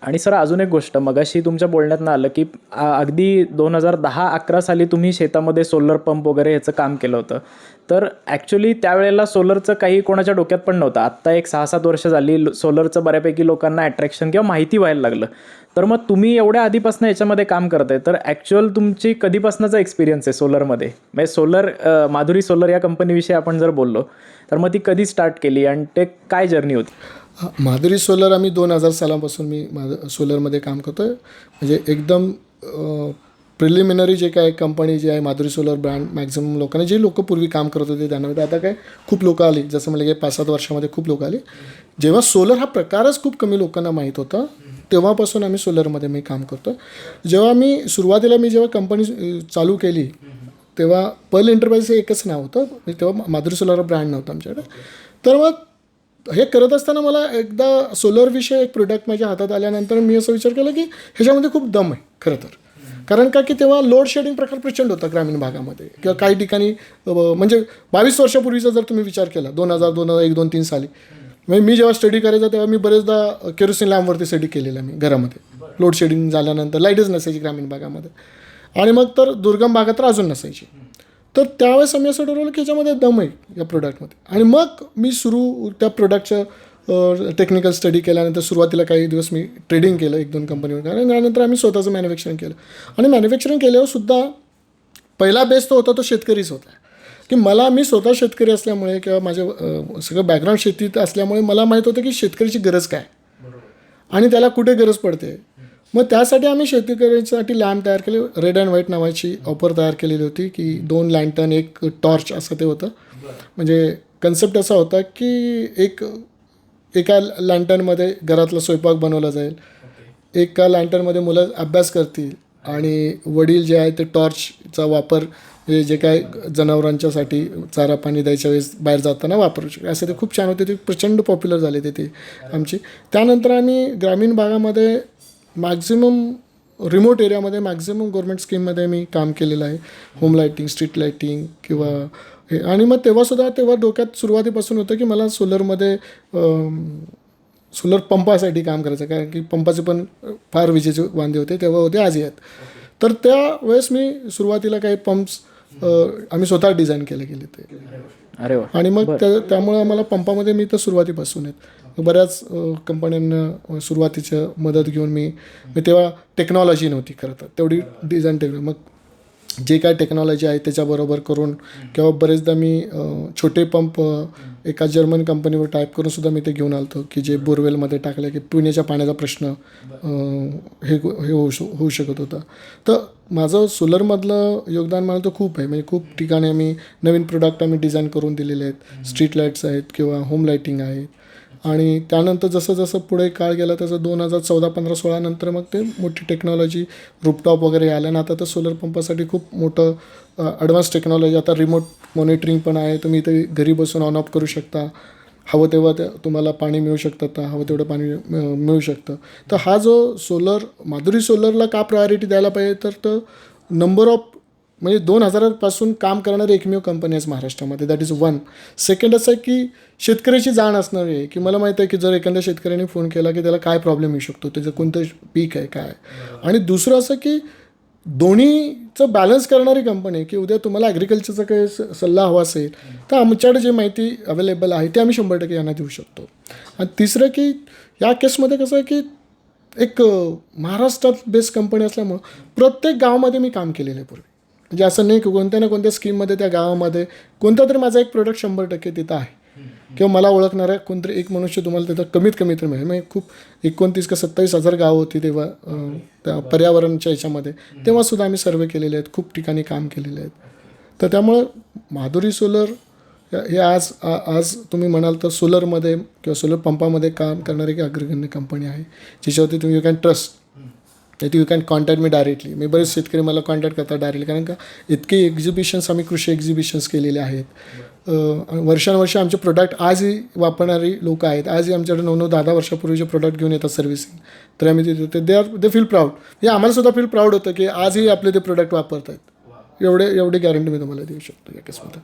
आणि सर अजून एक गोष्ट मगाशी तुमच्या बोलण्यातनं आलं की अगदी 2010-11 साली तुम्ही शेतामध्ये सोलर पंप वगैरे ह्याचं काम केलं होतं. तर ॲक्च्युली त्यावेळेला सोलरचं काही कोणाच्या डोक्यात पण नव्हतं. आत्ता एक 6-7 वर्ष झाली सोलरचं बऱ्यापैकी लोकांना अट्रॅक्शन किंवा माहिती व्हायला लागलं. तर मग तुम्ही एवढ्या आधीपासून याच्यामध्ये काम करताय, तर ॲक्च्युअल तुमची कधीपासूनचा एक्सपिरियन्स आहे सोलरमध्ये? म्हणजे सोलर माधुरी सोलर या कंपनीविषयी आपण जर बोललो तर मग ती कधी स्टार्ट केली आणि ते काय जर्नी होती? माधुरी सोलर आम्ही 2000 सालापासून मी सोलरमध्ये काम करतो आहे. म्हणजे एकदम प्रिलिमिनरी जे काय कंपनी जी आहे माधुरी सोलर ब्रँड, मॅक्झिमम लोकांना जे लोक पूर्वी काम करत होते त्यांना आता काय खूप लोकं आली. जसं म्हणजे 5-7 वर्षामध्ये खूप लोकं आली. जेव्हा सोलर हा प्रकारच खूप कमी लोकांना माहीत होता तेव्हापासून आम्ही सोलरमध्ये मी काम करतो. जेव्हा सुरुवातीला जेव्हा कंपनी चालू केली तेव्हा पर्ल एंटरप्राइजचं एकच नाव होतं. तेव्हा माधुरी सोलर ब्रँड नव्हतं आमच्याकडे. तर मग हे करत असताना मला एकदा सोलरविषयी एक प्रोडक्ट माझ्या हातात आल्यानंतर मी असं विचार केला की ह्याच्यामध्ये खूप दम आहे खरं तर. कारण का की तेव्हा लोड शेडिंग प्रकार प्रचंड होता ग्रामीण भागामध्ये किंवा काही ठिकाणी. म्हणजे 22 वर्षापूर्वीचा जर तुम्ही विचार केला 2001-2003 साली म्हणजे मी जेव्हा स्टडी करायचा तेव्हा मी बरेचदा केरोसिन लॅम्पवरती स्टडी केलेला मी घरामध्ये. लोड शेडिंग झाल्यानंतर लाईटच नसायची ग्रामीण भागामध्ये आणि मग तर दुर्गम भागात तर अजून नसायची. तर त्यावेळेस आम्ही असं ठरवलं की याच्यामध्ये दम आहे या प्रोडक्टमध्ये. आणि मग मी त्या प्रोडक्टचं टेक्निकल स्टडी केल्यानंतर सुरुवातीला काही दिवस मी ट्रेडिंग केलं 1-2 कंपनीवर आणि त्यानंतर आम्ही स्वतःचं मॅन्युफॅक्चरिंग केलं. आणि मॅन्युफॅक्चरिंग केल्यावर सुद्धा पहिला बेस तो होता तो शेतकरीच होता की मी स्वतः शेतकरी असल्यामुळे किंवा माझं सगळं बॅकग्राऊंड शेतीत असल्यामुळे मला माहीत होतं की शेतकऱ्याची गरज काय आणि त्याला कुठे गरज पडते. मग त्यासाठी आम्ही शेतकऱ्यांसाठी लॅम्प तयार केले. रेड अँड व्हाईट नावाची ऑफर तयार केलेली होती की 2 लँटर्न 1 टॉर्च असं ते होतं. म्हणजे कन्सेप्ट असा होता की एका लँटर्नमध्ये घरातला स्वयंपाक बनवला जाईल, एका लँटर्नमध्ये मुलं अभ्यास करतील आणि वडील जे आहे ते टॉर्चचा वापर जे काय जनावरांच्यासाठी चारा पाणी द्यायच्या वेळेस बाहेर जाताना वापरू शकतो. असं ते खूप छान होते. ते प्रचंड पॉप्युलर झाले ते आमची. त्यानंतर आम्ही ग्रामीण भागामध्ये मॅक्झिमम रिमोट एरियामध्ये मॅक्झिमम गव्हर्मेंट स्कीममध्ये मी काम केलेलं आहे. होम लाईटिंग, स्ट्रीट लाईटिंग किंवा हे. आणि मग तेव्हा डोक्यात सुरुवातीपासून होतं की मला सोलरमध्ये सोलर पंपासाठी काम करायचं. कारण की पंपाचे पण फार विजेचे वांदे होते तेव्हा होते आजही आहेत. तर त्यावेळेस मी सुरुवातीला काही पंप्स आम्ही स्वतः डिझाईन गेले ते. अरे वा. आणि मग त्यामुळे आम्हाला पंपामध्ये मी तर सुरुवातीपासून आहेत बऱ्याच कंपन्यांना सुरुवातीचं मदत घेऊन मी तेव्हा टेक्नॉलॉजी नव्हती खरं तर तेवढी डिझाईन मग जे काय टेक्नॉलॉजी आहे त्याच्याबरोबर करून किंवा बरेचदा मी छोटे पंप एका जर्मन कंपनीवर टाईप करून सुद्धा मी ते घेऊन आलो की जे बोरवेलमध्ये टाकले की पिण्याच्या पाण्याचा प्रश्न हे होऊ शकत होता. तर माझं सोलरमधलं योगदान मला तर खूप आहे. म्हणजे खूप ठिकाणी आम्ही नवीन प्रोडक्ट डिझाईन करून दिलेले आहेत. स्ट्रीट लाईट्स आहेत किंवा होम लाईटिंग आहेत. आणि त्यानंतर जसं पुढे काळ गेला तसं 2014-15-16 नंतर मग ते मोठी टेक्नॉलॉजी रूपटॉप वगैरे आल्यानं आता तर सोलर पंपासाठी खूप मोठं ॲडव्हान्स टेक्नॉलॉजी आता रिमोट मॉनिटरिंग पण आहे. तुम्ही इथे घरी बसून ऑन ऑफ करू शकता. हवं तेव्हा तुम्हाला पाणी मिळू शकतं, तर हवं तेवढं पाणी मिळू शकतं. तर हा जो माधुरी सोलरला का प्रायोरिटी द्यायला पाहिजे तर नंबर ऑफ म्हणजे 2000पासून काम करणारी एकमेव कंपनी आहे महाराष्ट्रामध्ये. That is 1. सेकंड असं आहे की शेतकऱ्याची जाण असणार आहे की मला माहीत आहे की जर एखाद्या शेतकऱ्याने फोन केला की त्याला काय प्रॉब्लेम येऊ शकतो, त्याचं कोणतं पीक आहे काय. आणि दुसरं असं की दोन्हीचं बॅलन्स करणारी कंपनी आहे की उद्या तुम्हाला ॲग्रिकल्चरचा काही सल्ला हवा असेल तर आमच्याकडे जे माहिती अवेलेबल आहे ते आम्ही 100% यांना देऊ शकतो. आणि तिसरं की या केसमध्ये कसं आहे की एक महाराष्ट्रात बेस्ट कंपनी असल्यामुळं प्रत्येक गावामध्ये मी काम केलेलं आहे पूर्वी. म्हणजे असं नाही की कोणत्या ना कोणत्या स्कीममध्ये त्या गावामध्ये कोणता तरी माझा एक प्रोडक्ट 100% तिथं आहे किंवा मला ओळखणारा कोणतरी एक मनुष्य तुम्हाला तिथं कमीत कमी तर मिळेल. म्हणजे खूप 29 का 27 हजार गावं होती तेव्हा त्या पर्यावरणच्या ह्याच्यामध्ये. तेव्हासुद्धा आम्ही सर्वे केलेले आहेत, खूप ठिकाणी काम केलेले आहेत. तर त्यामुळं माधुरी सोलर हे आज तुम्ही म्हणाल तर सोलरमध्ये किंवा सोलर पंपामध्ये काम करणारी एक अग्रगण्य कंपनी आहे ज्याच्यावरती तुम्ही you can trust. You can contact me directly. मी बरेच शेतकरी मला कॉन्टॅक्ट करतात डायरेक्टली. कारण का इतके एक्झिबिशन्स आम्ही कृषी एक्झिबिशन्स केलेले आहेत. वर्षानुवर्ष आमचे प्रोडक्ट आजही वापरणारी लोक आहेत. आजही आमच्याकडे 9-10 वर्षापूर्वीचे प्रोडक्ट घेऊन येतात सर्व्हिसिंग. तर आम्ही तिथे दे फील प्राऊड. हे आम्हाला सुद्धा फील प्राऊड होतं की आजही आपले ते प्रोडक्ट वापरत आहेत. एवढी गॅरंटी मी तुम्हाला देऊ शकतो या केसमध्ये.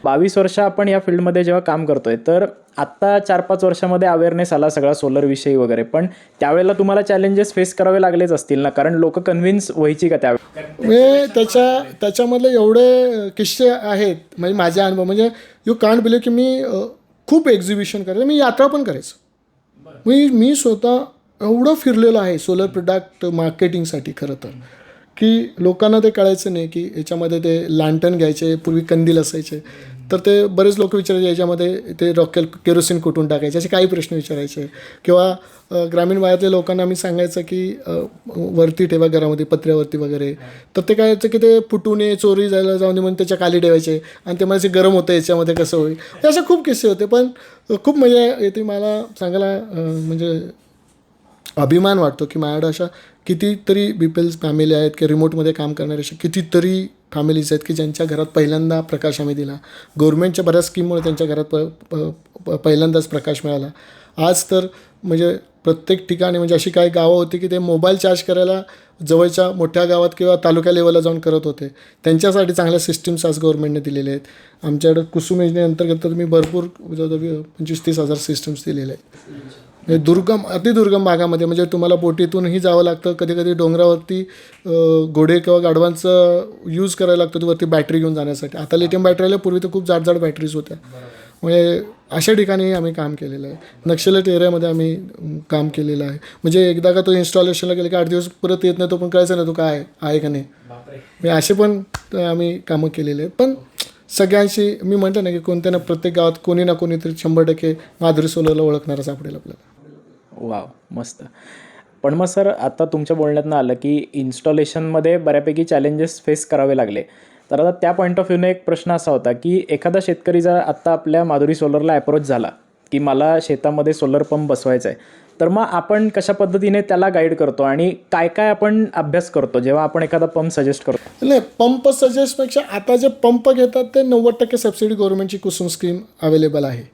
22 वर्ष आपण या फील्डमध्ये जेव्हा काम करतोय, तर आत्ता 4-5 वर्षामध्ये अवेअरनेस आला सगळा सोलरविषयी वगैरे, पण त्यावेळेला तुम्हाला चॅलेंजेस फेस करावे लागलेच असतील ना, कारण लोक कन्व्हिन्स व्हायची का त्यावेळेला? म्हणजे त्याच्यामधले एवढे किस्से आहेत, म्हणजे माझे अनुभव, म्हणजे यू कांट बिलीव्ह की मी खूप एक्झिबिशन करायचं, मी यात्रा पण करायचं. मी स्वतः एवढं फिरलेलो आहे सोलर प्रोडक्ट मार्केटिंगसाठी खरं तर, की लोकांना ते कळायचं नाही की याच्यामध्ये ते लॅन्टर्न घ्यायचे, पूर्वी कंदील असायचे, तर ते बरेच लोक विचारायचे याच्यामध्ये ते रॉकेल केरोसिन कुठून टाकायचे, असे काही प्रश्न विचारायचे. किंवा ग्रामीण भागातल्या लोकांना मी सांगायचं की वरती ठेवा घरामध्ये पत्र्यावरती वगैरे, तर ते काय यायचं की ते फुटू नये, चोरी जायला जाऊन म्हणून त्याच्या खाली ठेवायचे आणि ते मला गरम होतं याच्यामध्ये कसं होईल, हे असे खूप किस्से होते. पण खूप मजा येते मला सांगायला, म्हणजे अभिमान वाटतो की माझ्याकडे अशा कितीतरी पीपल्स फॅमिली आहेत की रिमोटमध्ये काम करणारे अशा कितीतरी फॅमिलीज आहेत की ज्यांच्या घरात पहिल्यांदा प्रकाश आम्ही दिला. गव्हर्नमेंटच्या बऱ्याच स्कीममुळे त्यांच्या घरात पहिल्यांदाच प्रकाश मिळाला. आज तर म्हणजे प्रत्येक ठिकाणी म्हणजे अशी काही गावं होती की ते मोबाईल चार्ज करायला जवळच्या मोठ्या गावात किंवा तालुका लेवलला जाऊन करत होते. त्यांच्यासाठी चांगल्या सिस्टीम्स आज गव्हर्नमेंटने दिलेले आहेत. आमच्याकडे कुसुम योजनेअंतर्गत तर मी भरपूर 25-30 हजार सिस्टम्स दिलेले आहेत. दुर्गम अतिदुर्गम भागामध्ये म्हणजे तुम्हाला बोटीतूनही जावं लागतं, कधी कधी डोंगरावरती घोडे किंवा गाढवांचं यूज करायला लागतं वरती बॅटरी घेऊन जाण्यासाठी. आता लिथियम बॅटरी आल्या, पूर्वी तर खूप जाड बॅटरीज होत्या. म्हणजे अशा ठिकाणी आम्ही काम केलेलं आहे. नक्षलट एरियामध्ये आम्ही काम केलेलं आहे. म्हणजे एकदा का तो इन्स्टॉलेशनला गेलं की 8 दिवस परत येत नाही, तो पण कळायचं नाही तो काय आहे का नाही. म्हणजे असे पण आम्ही कामं केलेले आहेत. पण सगळ्यांशी मी म्हणतो ना की कोणत्या ना प्रत्येक गावात कोणी ना कोणीतरी 100% माधुरी सोलरला ओळखणारं सापडेल आपल्याला. वाव, मस्त. पण मग सर, आता तुमच्या बोलण्यातनं आलं की इन्स्टॉलेशनमध्ये बऱ्यापैकी चॅलेंजेस फेस करावे लागले. तर आता त्या पॉईंट ऑफ व्ह्यूने एक प्रश्न असा होता की एखादा शेतकरी जर आत्ता आपल्या माधुरी सोलरला अप्रोच झाला की मला शेतामध्ये सोलर पंप बसवायचा आहे, तर मग आपण कशा पद्धतीने त्याला गाईड करतो आणि काय काय आपण अभ्यास करतो जेव्हा आपण एखादा पंप सजेस्ट करतो? नाही, पंप सजेस्टपेक्षा आता जे पंप घेतात ते 90% सबसिडी गव्हर्नमेंटची कुसुम स्कीम अवेलेबल आहे.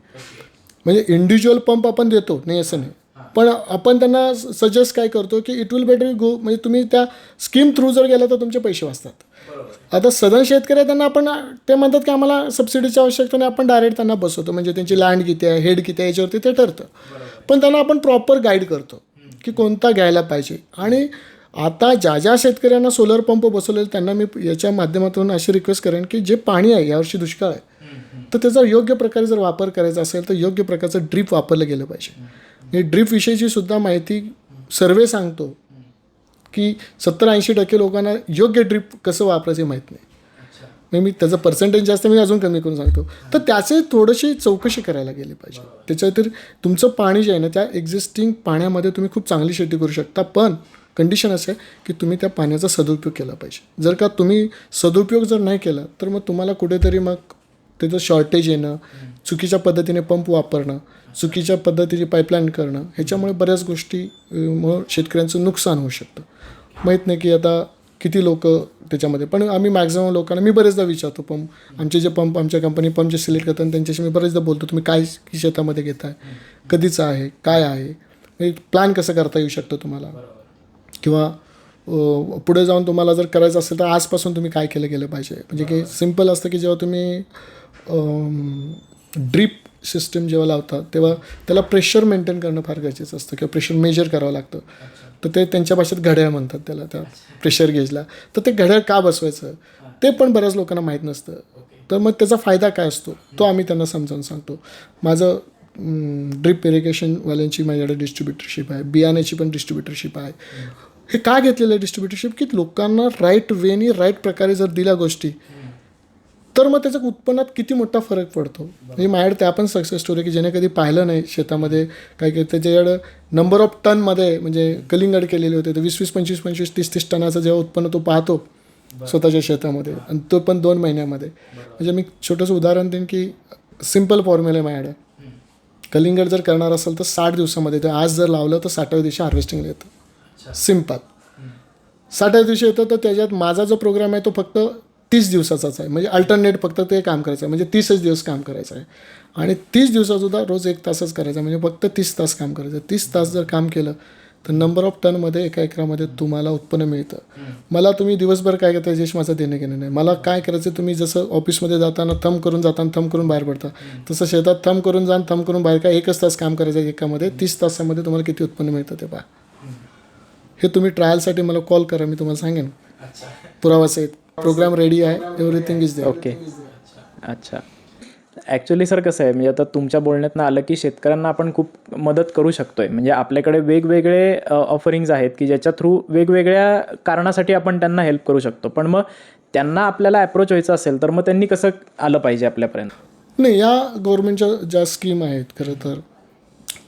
म्हणजे इंडिव्हिज्युअल पंप आपण देतो, नाही असं नाही, पण आपण त्यांना सजेस्ट काय करतो की इट विल बेटर गो, म्हणजे तुम्ही त्या स्कीम थ्रू जर गेला तर तुमचे पैसे वाचतात. आता सदन शेतकरी त्यांना आपण ते म्हणतात की आम्हाला सबसिडीची आवश्यकता नाही, आपण डायरेक्ट त्यांना बसवतो. म्हणजे त्यांची लँड किती आहे, हेड किती आहे, याच्यावरती ते ठरतं. पण त्यांना आपण प्रॉपर गाईड करतो की कोणता घ्यायला पाहिजे. आणि आता ज्या शेतकऱ्यांना सोलर पंप बसवलेले त्यांना मी याच्या माध्यमातून अशी रिक्वेस्ट करेन की जे पाणी आहे, यावर्षी दुष्काळ आहे, तर त्याचा योग्य प्रकारे जर वापर करायचा असेल तर योग्य प्रकारचं ड्रीप वापरलं गेलं पाहिजे. हे ड्रीपविषयीची सुद्धा माहिती सर्वे सांगतो की 70-80% लोकांना योग्य ड्रीप कसं वापरायचं माहीत नाही. म्हणजे मी त्याचं पर्सेंटेज जास्त मी अजून कमी करून सांगतो. तर त्याचे थोडीशी चौकशी करायला गेली पाहिजे. त्याच्यावर तुमचं पाणी जे आहे ना, त्या एक्झिस्टिंग पाण्यामध्ये तुम्ही खूप चांगली शेती करू शकता, पण कंडिशन असं आहे की तुम्ही त्या पाण्याचा सदुपयोग केला पाहिजे. जर का तुम्ही सदुपयोग जर नाही केला तर मग तुम्हाला कुठेतरी मग त्याचं शॉर्टेज येणं, चुकीच्या पद्धतीने पंप वापरणं, चुकीच्या पद्धतीने पाईपलाईन करणं, ह्याच्यामुळे बऱ्याच गोष्टी मग शेतकऱ्यांचं नुकसान होऊ शकतं. माहीत नाही की आता किती लोक त्याच्यामध्ये, पण आम्ही मॅक्झिमम लोकांना मी बरेचदा विचारतो, आमचे जे पंप आमच्या कंपनी पंप जे सिलेक्ट करतात त्यांच्याशी मी बरेचदा बोलतो, तुम्ही काय शेतामध्ये घेताय, कधीचं आहे, काय आहे, प्लॅन कसं करता येऊ शकतं तुम्हाला, किंवा पुढे जाऊन तुम्हाला जर करायचं असेल तर आजपासून तुम्ही काय केलं गेलं पाहिजे. म्हणजे की सिम्पल असतं की जेव्हा तुम्ही ड्रीप सिस्टम जेव्हा लावतात तेव्हा त्याला प्रेशर मेंटेन करणं फार गरजेचं असतं किंवा प्रेशर मेजर करावं लागतं. तर ते त्यांच्या भाषेत घड्याळ म्हणतात त्याला, त्या प्रेशर गेजला. तर ते घड्याळ का बसवायचं ते पण बऱ्याच लोकांना माहीत नसतं. तर मग त्याचा फायदा काय असतो तो आम्ही त्यांना समजावून सांगतो. माझं ड्रीप इरिगेशनवाल्यांची माझ्याकडे डिस्ट्रीब्युटरशिप आहे, बियाण्याची पण डिस्ट्रीब्युटरशिप आहे. हे का घेतलेलं आहे डिस्ट्रीब्युटरशिप की लोकांना राईट वेनी राईट प्रकारे जर दिल्या गोष्टी तर मग त्याच्या उत्पन्नात किती मोठा फरक पडतो. म्हणजे माझ्याकडे त्या पण सक्सेस स्टोरी की ज्याने कधी पाहिलं नाही शेतामध्ये काय काय, त्याच्याकडं नंबर ऑफ टनमध्ये म्हणजे कलिंगड केलेले होते, तर 20-20, 25-25, 30-30 टनाचं जेव्हा उत्पन्न तो पाहतो स्वतःच्या शेतामध्ये, आणि तो पण 2 महिन्यामध्ये. म्हणजे मी छोटंसं उदाहरण देईन की सिम्पल फॉर्म्युला आहे माझ्याकडे. कलिंगड जर करणार असेल तर 60 दिवसामध्ये, तर आज जर लावलं तर 60व्या दिवशी हार्वेस्टिंगला येतं. सिम्पल 60व्या दिवशी येतं. तर त्याच्यात माझा जो प्रोग्राम आहे तो फक्त 30 दिवसाचाच आहे. म्हणजे अल्टरनेट फक्त ते काम करायचं आहे, म्हणजे 30च दिवस काम करायचं आहे. आणि 30 दिवसासुद्धा रोज 1 तासच करायचं आहे, म्हणजे फक्त 30 तास काम करायचं आहे. 30 तास जर काम केलं तर नंबर ऑफ टनमध्ये एका एकरामध्ये तुम्हाला उत्पन्न मिळतं. मला तुम्ही दिवसभर काय करता याच्याशी माझं देणं घेणं नाही. मला काय करायचं, तुम्ही जसं ऑफिसमध्ये जाताना थंब करून जाताना थंब करून बाहेर पडता, तसं शेतात थंब करून जाण थंब करून बाहेर काय 1च तास काम करायचं एकामध्ये, 30 तासामध्ये तुम्हाला किती उत्पन्न मिळतं ते पहा. हे तुम्ही ट्रायलसाठी मला कॉल करा, मी तुम्हाला सांगेन पुरावासहित. प्रोग्राम रेडी आहे, एव्हरीथिंग इज देअर. ओके. अच्छा. ॲक्च्युली सर कसं आहे, म्हणजे आता तुमच्या बोलण्यातनं आलं की शेतकऱ्यांना आपण खूप मदत करू शकतो आहे. म्हणजे आपल्याकडे वेगवेगळे ऑफरिंग्ज आहेत की ज्याच्या थ्रू वेगवेगळ्या कारणासाठी आपण त्यांना हेल्प करू शकतो. पण मग त्यांना आपल्याला अप्रोच व्हायचं असेल तर मग त्यांनी कसं आलं पाहिजे आपल्यापर्यंत? नाही, या गव्हर्नमेंटच्या ज्या स्कीम आहेत, खरं तर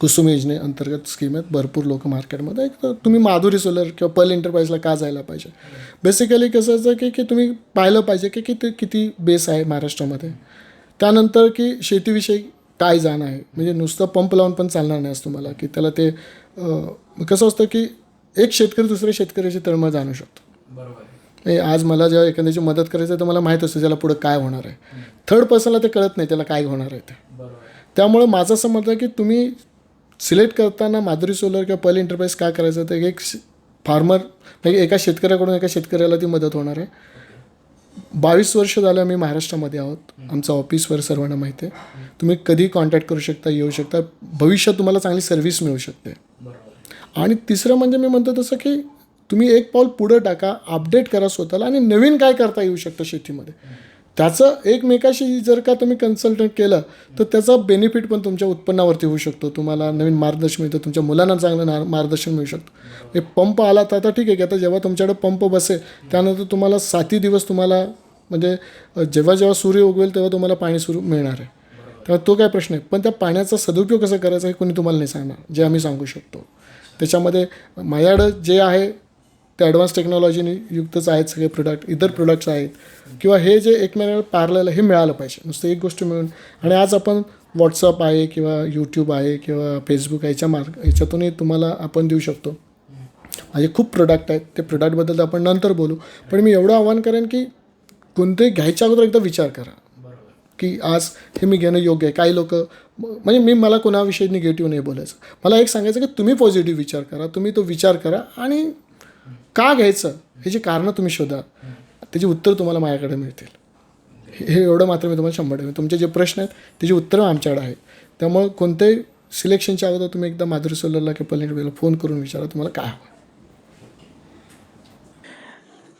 कुसुम योजने अंतर्गत स्कीम आहेत, भरपूर लोक मार्केटमध्ये. एक तर तुम्ही माधुरी सोलर किंवा पर्ल एंटरप्राइजला का जायला पाहिजे? बेसिकली कसं असतं की तुम्ही पाहिलं पाहिजे की ते किती बेस आहे महाराष्ट्रामध्ये. त्यानंतर की शेतीविषयी काय जाण आहे. म्हणजे नुसतं पंप लावून पण चालणार नाही असं तुम्हाला, की त्याला ते कसं असतं की एक शेतकरी दुसऱ्या शेतकऱ्याची तळमळ जाणू शकतो. आज मला जेव्हा एखाद्याची मदत करायची आहे तर मला माहीत असतं त्याला पुढं काय होणार आहे. थर्ड पर्सनला ते कळत नाही त्याला काय होणार आहे ते. त्यामुळे माझं असं मत आहे की तुम्ही सिलेक्ट करताना माधुरी सोलर किंवा पर्ल एंटरप्राइज काय करायचं, तर एक फार्मर म्हणजे एका शेतकऱ्याकडून एका शेतकऱ्याला ती मदत होणार आहे. 22 वर्ष झालं आम्ही महाराष्ट्रामध्ये आहोत. आमचं ऑफिसवर सर्वांना माहिती आहे. तुम्ही कधी कॉन्टॅक्ट करू शकता, येऊ शकता. भविष्यात तुम्हाला चांगली सर्व्हिस मिळू शकते. आणि तिसरं म्हणजे मी म्हणतो तसं की तुम्ही एक पाऊल पुढं टाका, अपडेट करा स्वतःला आणि नवीन काय करता येऊ शकतं शेतीमध्ये. त्याचं एकमेकाशी जर का तुम्ही कन्सल्टंट केलं तर त्याचा बेनिफिट पण तुमच्या उत्पन्नावरती होऊ शकतो. तुम्हाला नवीन मार्गदर्शन मिळतं, तुमच्या मुलांना चांगलं मार्गदर्शन मिळू शकतं. एक पंप आला तर आता ठीक आहे की आता जेव्हा तुमच्याकडे पंप बसेल त्यानंतर तुम्हाला 7 दिवस तुम्हाला म्हणजे जेव्हा जेव्हा सूर्य उगवेल तेव्हा तुम्हाला पाणी सुरू मिळणार आहे. तेव्हा तो काय प्रश्न आहे. पण त्या पाण्याचा सदुपयोग कसा करायचा हे कोणी तुम्हाला नाही सांगणार, जे आम्ही सांगू शकतो. त्याच्यामध्ये माझ्याकडं जे आहे ते ॲडव्हान्स टेक्नॉलॉजीने युक्तच आहेत सगळे प्रोडक्ट, इतर प्रोडक्ट्स आहेत किंवा हे जे एकमेकांना पॅरलल हे मिळालं पाहिजे. नुसतं एक गोष्ट मिळून. आणि आज आपण व्हॉट्सअप आहे किंवा यूट्यूब आहे किंवा फेसबुक आहे याच्यातूनही तुम्हाला आपण देऊ शकतो. माझे खूप प्रोडक्ट आहेत, ते प्रोडक्टबद्दल आपण नंतर बोलू. पण मी एवढं आव्हान करेन की कोणतेही घ्यायच्या अगोदर एकदा विचार करा की आज हे मी घेणं योग्य आहे. काही लोक म्हणजे मला कोणाविषयी निगेटिव्ह नाही बोलायचं. मला एक सांगायचं की तुम्ही पॉझिटिव्ह विचार करा, तुम्ही तो विचार करा आणि का घ्यायचं ह्याची कारणं तुम्ही शोधा. त्याची उत्तर तुम्हाला माझ्याकडे मिळतील. हे एवढं मात्र मी तुम्हाला 100% तुमचे जे प्रश्न आहेत त्याची उत्तरं आमच्याकडे आहेत. त्यामुळे कोणत्याही सिलेक्शनच्या अगोदर तुम्ही एकदा माधुरी सोलरला किंवा पर्ल एंटरप्राइजला फोन करून विचारा तुम्हाला काय हवं.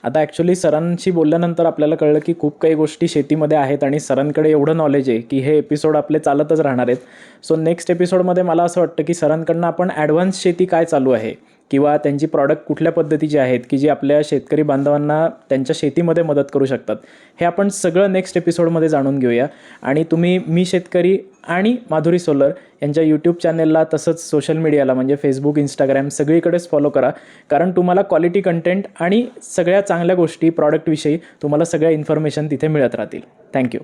आता ॲक्च्युली सरांशी बोलल्यानंतर आपल्याला कळलं की खूप काही गोष्टी शेतीमध्ये आहेत आणि सरांकडे एवढं नॉलेज आहे की हे एपिसोड आपले चालतच राहणार आहेत. सो नेक्स्ट एपिसोडमध्ये मला असं वाटतं की सरांकडनं आपण ॲडव्हान्स शेती काय चालू आहे किंवा त्यांची प्रॉडक्ट कुठल्या पद्धतीचे आहेत की जे आपल्या शेतकरी बांधवांना त्यांच्या शेतीमध्ये मदत करू शकतात, हे आपण सगळं नेक्स्ट एपिसोडमध्ये जाणून घेऊया. आणि तुम्ही मी शेतकरी आणि माधुरी सोलर यांच्या यूट्यूब चॅनेलला तसंच सोशल मीडियाला म्हणजे फेसबुक, इंस्टाग्राम सगळीकडेच फॉलो करा. कारण तुम्हाला क्वालिटी कंटेंट आणि सगळ्या चांगल्या गोष्टी प्रॉडक्टविषयी तुम्हाला सगळ्या इन्फॉर्मेशन तिथे मिळत राहतील. थँक्यू.